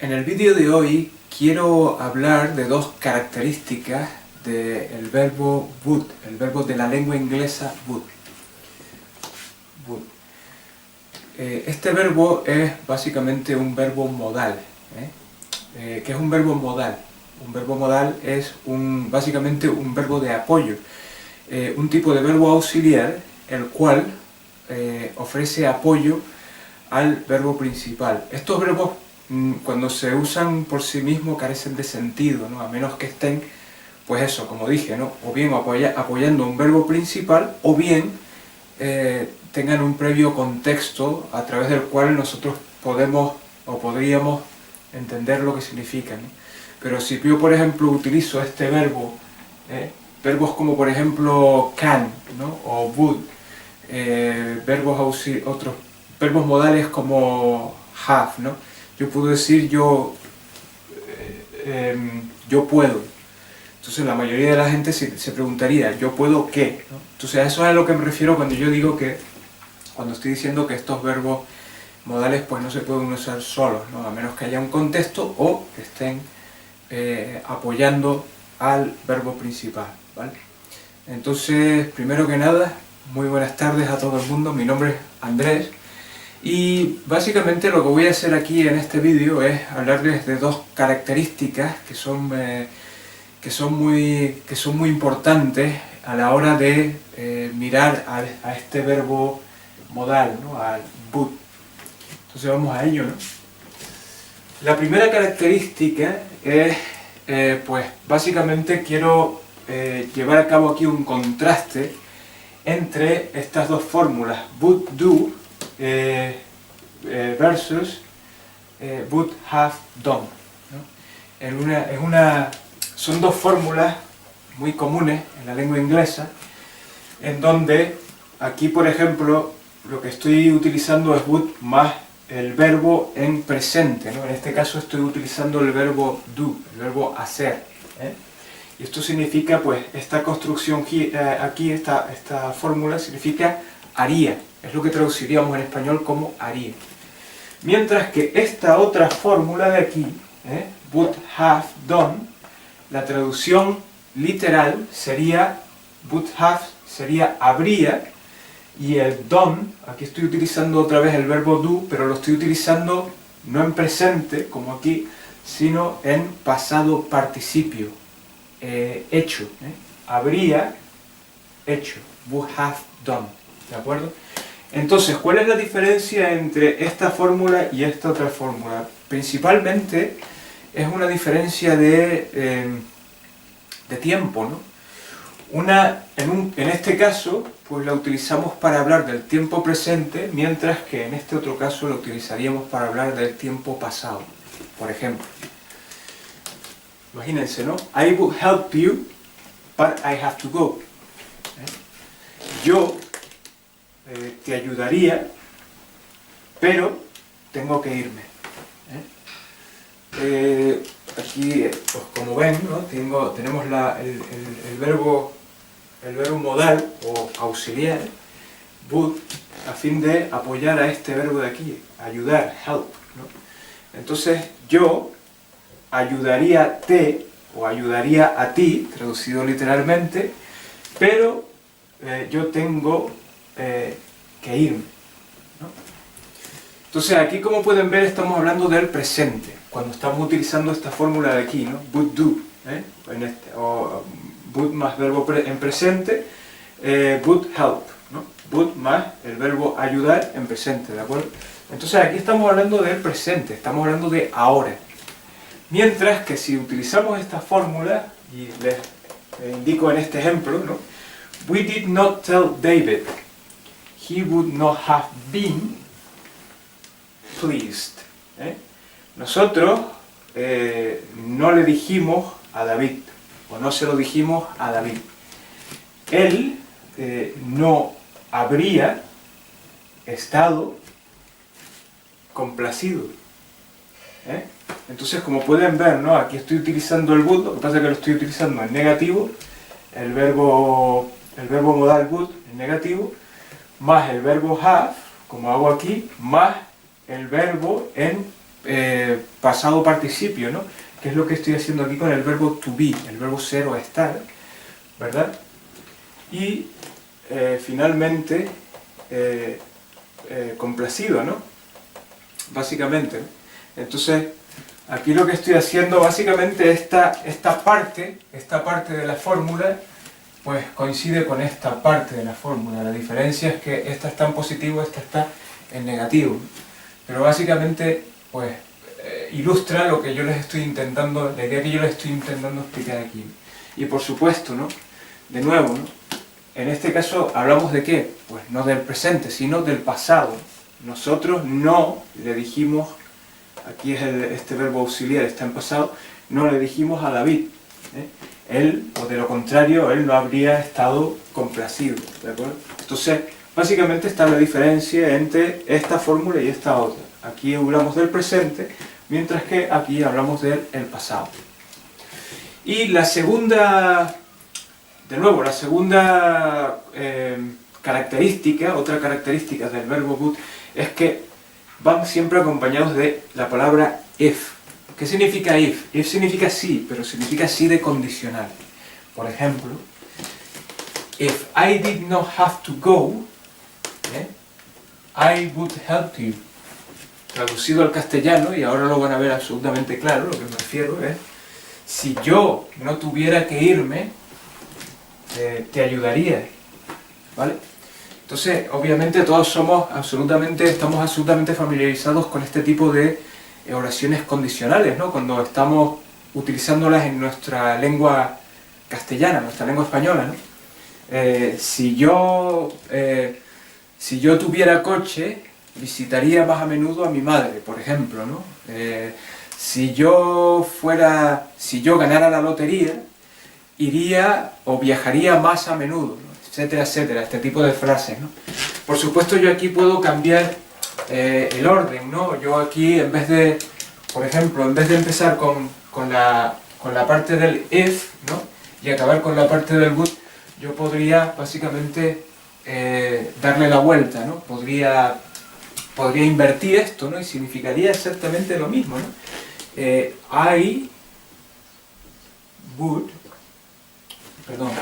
En el vídeo de hoy quiero hablar de dos características del verbo would, el verbo de la lengua inglesa would. Este verbo es básicamente un verbo modal. ¿Qué es un verbo modal? Un verbo modal es básicamente un verbo de apoyo, un tipo de verbo auxiliar el cual ofrece apoyo al verbo principal. Estos verbos cuando se usan por sí mismos carecen de sentido, ¿no? A menos que estén, pues eso, como dije, ¿no? O bien apoyando un verbo principal, o bien tengan un previo contexto a través del cual nosotros podemos o podríamos entender lo que significan, ¿no? Pero si yo, por ejemplo, utilizo este verbo, verbos como por ejemplo can, ¿no? O would, otros verbos modales como have, ¿no? Yo puedo decir yo puedo. Entonces la mayoría de la gente se preguntaría, ¿yo puedo qué? ¿No? Entonces a eso es a lo que me refiero cuando yo digo que, cuando estoy diciendo que estos verbos modales pues no se pueden usar solos, ¿no? A menos que haya un contexto o que estén apoyando al verbo principal, ¿vale? Entonces, primero que nada, muy buenas tardes a todo el mundo, mi nombre es Andrés. Y básicamente lo que voy a hacer aquí en este vídeo es hablarles de dos características que son muy importantes a la hora de mirar a este verbo modal, ¿no? Al would. Entonces vamos a ello, ¿no? La primera característica es, pues básicamente quiero llevar a cabo aquí un contraste entre estas dos fórmulas, would do versus would have done, ¿no? Son dos fórmulas muy comunes en la lengua inglesa, en donde aquí, por ejemplo, lo que estoy utilizando es would más el verbo en presente, ¿no? En este caso estoy utilizando el verbo do, el verbo hacer, Y esto significa, pues, esta construcción aquí, esta fórmula significa haría. Es lo que traduciríamos en español como haría. Mientras que esta otra fórmula de aquí, would have done, la traducción literal sería, would have sería habría, y el done, aquí estoy utilizando otra vez el verbo do, pero lo estoy utilizando no en presente, como aquí, sino en pasado participio, hecho. Habría hecho, would have done, ¿de acuerdo? Entonces, ¿cuál es la diferencia entre esta fórmula y esta otra fórmula? Principalmente es una diferencia de tiempo, ¿no? En este caso, pues la utilizamos para hablar del tiempo presente, mientras que en este otro caso lo utilizaríamos para hablar del tiempo pasado. Por ejemplo, imagínense, ¿no? I would help you, but I have to go. Yo te ayudaría, pero tengo que irme. Aquí, pues como ven, ¿no? Tenemos el verbo modal o auxiliar, would, a fin de apoyar a este verbo de aquí, ayudar, help, ¿no? Entonces yo ayudaría o ayudaría a ti, traducido literalmente, pero yo tengo que irme, ¿no? Entonces aquí, como pueden ver, estamos hablando del presente, cuando estamos utilizando esta fórmula de aquí, ¿no? Would do, o would más verbo en presente, would help, ¿no? Would más el verbo ayudar en presente, ¿de acuerdo? Entonces aquí estamos hablando del presente, estamos hablando de ahora. Mientras que si utilizamos esta fórmula, y les indico en este ejemplo, ¿no? We did not tell David. He would not have been pleased. Nosotros no le dijimos a David, o no se lo dijimos a David. Él no habría estado complacido. Entonces, como pueden ver, ¿no? Aquí estoy utilizando el would, lo que pasa es que lo estoy utilizando en negativo, el verbo modal would en negativo, más el verbo have, como hago aquí, más el verbo en pasado participio, ¿no? Que es lo que estoy haciendo aquí con el verbo to be, el verbo ser o estar, ¿verdad? Y finalmente, complacido, ¿no? Básicamente. Entonces, aquí lo que estoy haciendo, básicamente, esta parte de la fórmula, pues coincide con esta parte de la fórmula. La diferencia es que esta está en positivo, esta está en negativo. Pero básicamente, pues, ilustra lo que yo les estoy intentando, la idea que yo les estoy intentando explicar aquí. Y por supuesto, ¿no? De nuevo, ¿no? En este caso, ¿hablamos de qué? Pues no del presente, sino del pasado. Nosotros no le dijimos, aquí es este verbo auxiliar, está en pasado, no le dijimos a David, él, o de lo contrario, él no habría estado complacido, ¿de acuerdo? Entonces, básicamente está la diferencia entre esta fórmula y esta otra. Aquí hablamos del presente, mientras que aquí hablamos del pasado. Y la segunda, de nuevo, la segunda característica, otra característica del verbo would, es que van siempre acompañados de la palabra if. ¿Qué significa if? If significa sí, pero significa sí de condicional. Por ejemplo, if I did not have to go, I would help you. Traducido al castellano, y ahora lo van a ver absolutamente claro, lo que me refiero es, si yo no tuviera que irme, te ayudaría, ¿vale? Entonces, obviamente todos estamos absolutamente familiarizados con este tipo de oraciones condicionales, ¿no? Cuando estamos utilizándolas en nuestra lengua castellana, nuestra lengua española, ¿no? Si yo tuviera coche, visitaría más a menudo a mi madre, por ejemplo, ¿no? Si yo ganara la lotería, iría o viajaría más a menudo, ¿no? Etcétera, etcétera, este tipo de frases, ¿no? Por supuesto, yo aquí puedo cambiar el orden, ¿no? Yo aquí, en vez de, por ejemplo, en vez de empezar con la parte del if, ¿no? Y acabar con la parte del would, yo podría básicamente darle la vuelta, ¿no? Podría invertir esto, ¿no? Y significaría exactamente lo mismo, ¿no? I would, perdón,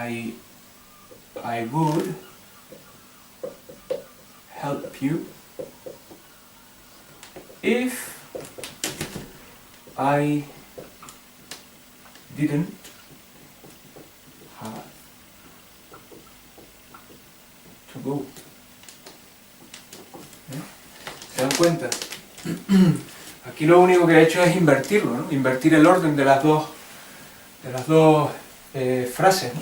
I would help you if I didn't have to go. ¿Se dan cuenta? Aquí lo único que he hecho es invertirlo, ¿no? Invertir el orden de las dos frases, ¿no?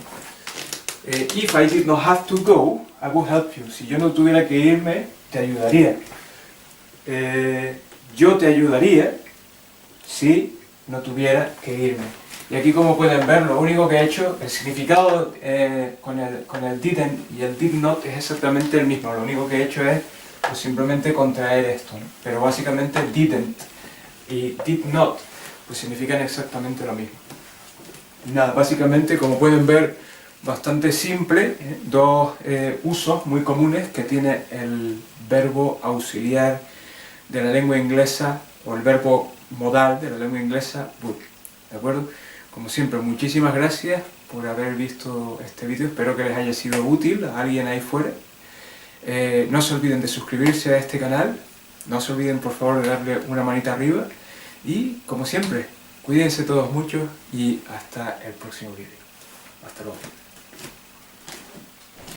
If I did not have to go, I would help you. Si yo no tuviera que irme, te ayudaría. Yo te ayudaría si no tuviera que irme. Y aquí, como pueden ver, lo único que he hecho, el significado con el didn't y el did not es exactamente el mismo. Lo único que he hecho es pues, simplemente contraer esto, ¿no? Pero básicamente didn't y did not pues significan exactamente lo mismo. Nada, básicamente, como pueden ver, bastante simple, dos usos muy comunes que tiene el verbo auxiliar de la lengua inglesa, o el verbo modal de la lengua inglesa, would. ¿De acuerdo? Como siempre, muchísimas gracias por haber visto este vídeo, espero que les haya sido útil a alguien ahí fuera. No se olviden de suscribirse a este canal, no se olviden por favor de darle una manita arriba, y como siempre, cuídense todos mucho y hasta el próximo vídeo. Hasta luego.